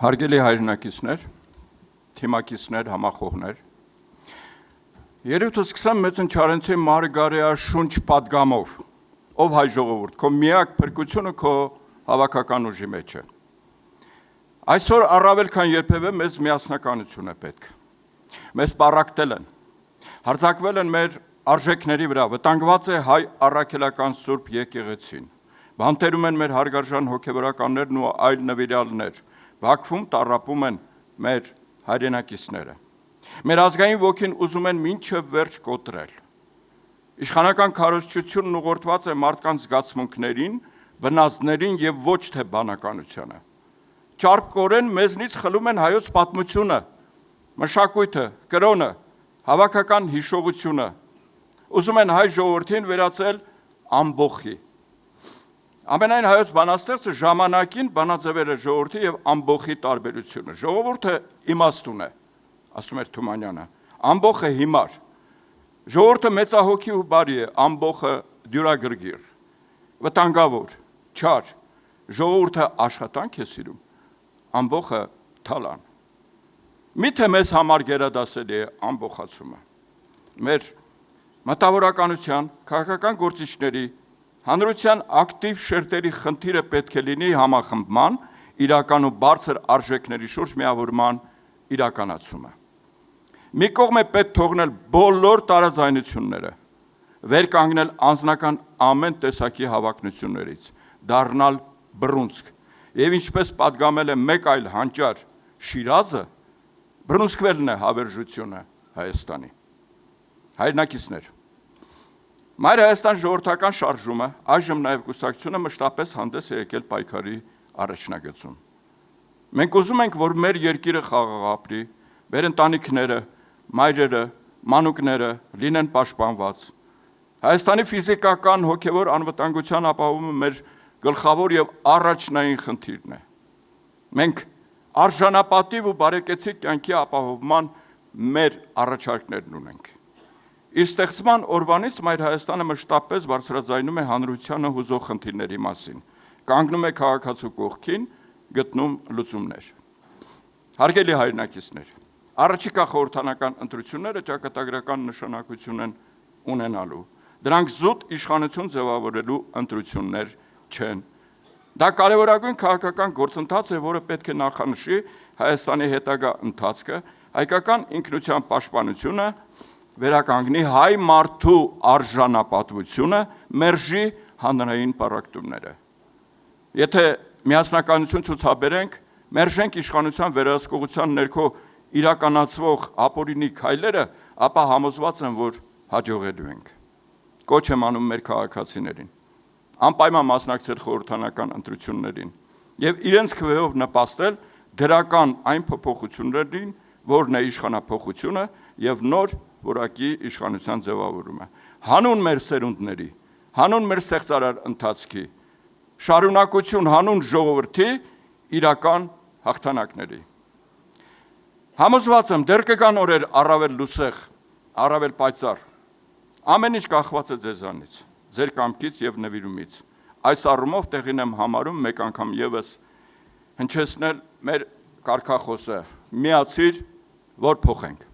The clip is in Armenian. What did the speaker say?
Հարգելի հայրենակիցներ, թիմակիցներ, համախոհներ, երևույթս սկսեմ մեծն չարենցի Մարգարեա շունչ պատգամով, ով հայ ժողովուրդ, քո միակ փրկությունը քո հավաքական ուժի մեջ է։ Այսօր առավել քան երբևէ մեզ միասնականություն է պետք։ Մեզ պառակտել են, հարձակվել են մեր արժեքների վրա, վտանգված է հայ առաքելական սուրբ եկեղեցին, բանտերում են մեր հարգարժան հոգևորականներն ու այլ նվիրյալներ, բաքվում տառապում են մեր հայրենակիցները։ Մեր ազգային ոգին ուզում են մինչև վերջ կոտրել։ Իշխանական քարոզչությունն ուղղորդված է մարդկանց զգացմունքներին, վնասներին եւ ոչ թե բանականությանը։ Ճարպկորեն մեզնից խլում են հայոց պատմությունը, մշակույթը, կրոնը, հավաքական հիշողությունը։ Ուզում են հայ ժողովրդին վերածել ամբոխի։ Ամենայն հայոց բանաստեղծը ժամանակին բանաձևել է ժողովրդի եւ ամբոխի տարբերությունը։ Ժողովուրդը իմաստուն է, ասում էր Թումանյանը, ամբոխը հիմար։ Ժողովուրդը մեծահոգի ու բարի է, ամբոխը դյուրագրգիռ, վտանգավոր, չար։ Ժողովուրդը աշխատանք է սիրում, ամբոխը թալան։ Միթե մեզ համար գերադասելի է ամբոխացումը։ Մեր մտավորականության, քաղաքական գործիչների, հանրության ակտիվ շերտերի խնդիրը պետք է լինի համախմբման, իրական ու բարձր արժեքների շուրջ միավորման իրականացումը։ Մի կողմ է պետք թողնել բոլոր տարաձայնությունները, վեր կանգնել անձնական ամեն տեսակի հավակնություններից, դառնալ բռունցք, եւ ինչպես պատգամել է մեկ այլ հանճար Շիրազը, բռունցքվելն է հավերժությունը Հայաստանի։ Հայրենակիցներ, Մայր Հայաստան ժողովրդական շարժումը, այժմ նաև կուսակցությունը մշտապես հանդես է եկել պայքարի առաջնագծում։ Մենք ուզում ենք, որ մեր երկիրը խաղաղ ապրի, մեր ընտանիքները, մայրերը, մանուկները լինեն պաշտպանված։ Հայաստանի ֆիզիկական հոգևոր անվտանգության ապահովումը մեր գլխավոր եւ առաջնային խնդիրն է։ Մենք արժանապատիվ ու բարեկեցիկ կյանքի ապահովման մեր առաջարկներն ունենք։ Իր ստեղծման օրվանից Մայր Հայաստանը մշտապես բարձրաձայնում է հանրությանը հուզող խնդիրների մասին, կանգնում է քաղաքացու կողքին, գտնում լուծումներ։ Հարգելի հայրենակիցներ, առաջիկա խորհրդանական ընտրությունները ճակատագրական նշանակություն են ունենալու։ Դրանք զուտ իշխանություն ձևավորելու ընտրություններ չեն։ Դա կարևորագույն քաղաքական գործընթաց է, որը պետք է նախանշի Հայաստանի հետագա ընթացքը, հայկական ինքնության պաշտպանությունը, վերականգնի հայ մարդու արժանապատվությունը, մերժի հանրային պառակտումները։ Եթե միասնականություն ցուցաբերենք, մերժենք իշխանության վերահսկողության ներքո իրականացվող ապօրինի քայլերը, ապա համոզված եմ, որ հաջողելու ենք։ Կոչ եմ անում մեր քաղաքացիներին անպայման մասնակցել խորհրդանական ընտրություններին եւ իրենց քվեով նպաստել դրական այն փոփոխություններին, որն է իշխանափոխությունը եւ նոր որակի իշխանության ձևավորումը։ Հանուն մեր սերունդների, հանուն մեր ստեղծարար ընթացքի, շարունակություն հանուն ժողովրդի իրական հաղթանակների։ Համոզված եմ, դեռ կգան օրեր առավել լուսեղ, առավել պայծառ։ Ամեն ինչ կախված է ձեզանից, ձեր կամքից եւ նվիրումից։ Այս առումով տեղին եմ համարում մեկ անգամ եւս հնչեցնել մեր կարգախոսը՝ միացիր, որ փոխենք։